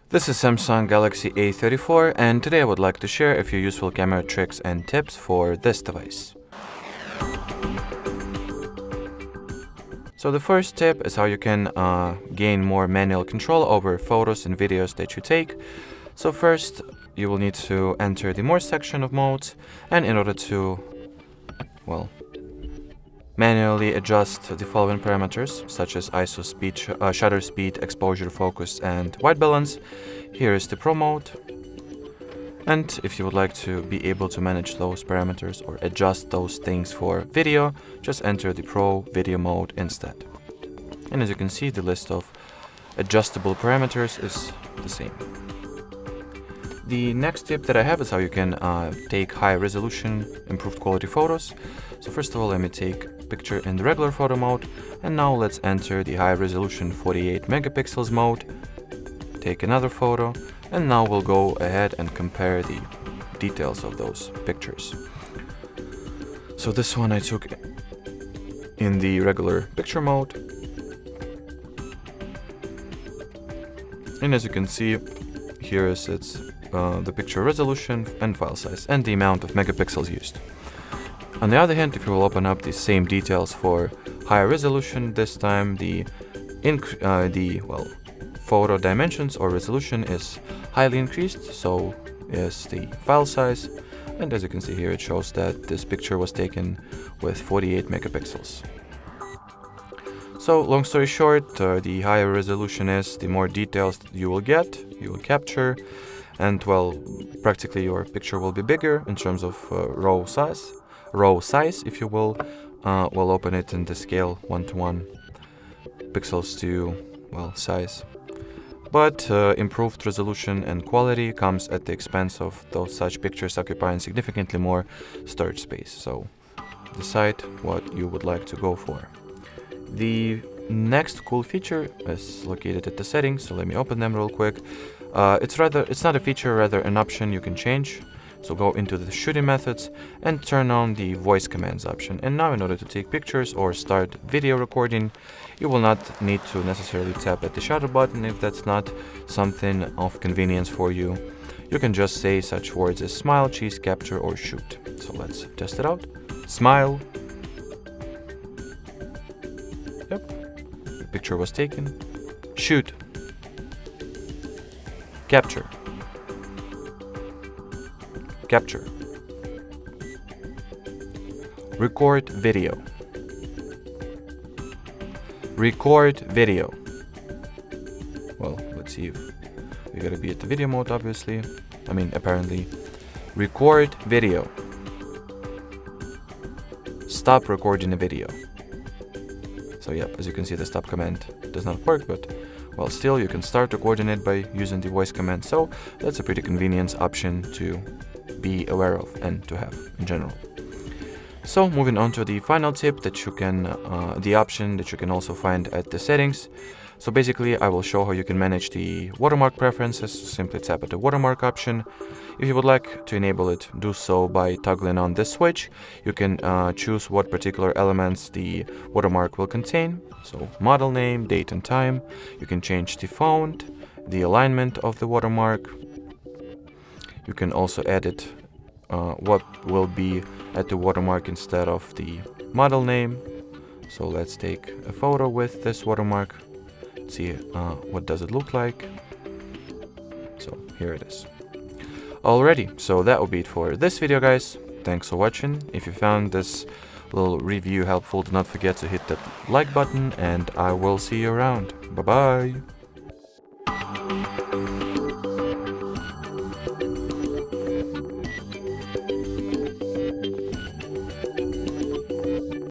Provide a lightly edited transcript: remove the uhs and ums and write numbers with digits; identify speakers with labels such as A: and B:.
A: This is Samsung Galaxy A34, and today I would like to share a few useful camera tricks and tips for this device. So the first tip is how you can gain more manual control over photos and videos that you take. So first, you will need to enter the More section of modes, and in order to, manually adjust the following parameters, such as ISO speed, shutter speed, exposure, focus, and white balance. Here is the Pro mode. And if you would like to be able to manage those parameters or adjust those things for video, just enter the Pro video mode instead. And as you can see, the list of adjustable parameters is the same. The next tip that I have is how you can take high resolution, improved quality photos. So first of all, let me take picture in the regular photo mode, and now let's enter the high resolution 48 megapixels mode, take another photo, and now we'll go ahead and compare the details of those pictures. So this one I took in the regular picture mode, and as you can see, here is the picture resolution and file size and the amount of megapixels used. On the other hand, if you will open up the same details for higher resolution, this time the photo dimensions or resolution is highly increased, so is the file size, and as you can see here, it shows that this picture was taken with 48 megapixels. So long story short, the higher resolution is, the more details you will capture, and practically your picture will be bigger in terms of raw size, if you will. We'll open it in the scale 1:1 pixels to size. But improved resolution and quality comes at the expense of those such pictures occupying significantly more storage space. So decide what you would like to go for. The next cool feature is located at the settings, so let me open them real quick. It's not a feature, rather an option you can change. So go into the shooting methods and turn on the voice commands option. And now in order to take pictures or start video recording, you will not need to necessarily tap at the shutter button if that's not something of convenience for you. You can just say such words as smile, cheese, capture, or shoot. So let's test it out. Smile. Yep. The picture was taken. Shoot. Capture. Capture. Record video. Record video. Well, let's see if we gotta be at the video mode, obviously. Apparently. Record video. Stop recording the video. So yeah, as you can see, the stop command does not work, but still you can start recording it by using the voice command. So that's a pretty convenient option to be aware of and to have in general. So moving on to the final tip that you can, the option that you can also find at the settings. So basically I will show how you can manage the watermark preferences. Simply tap at the watermark option. If you would like to enable it, do so by toggling on this switch. You can choose what particular elements the watermark will contain. So model name, date and time. You can change the font, the alignment of the watermark. You can also edit what will be at the watermark instead of the model name. So let's take a photo with this watermark. See what does it look like. So here it is. Alrighty, so that will be it for this video, guys. Thanks for watching. If you found this little review helpful, do not forget to hit that like button, and I will see you around. Bye bye.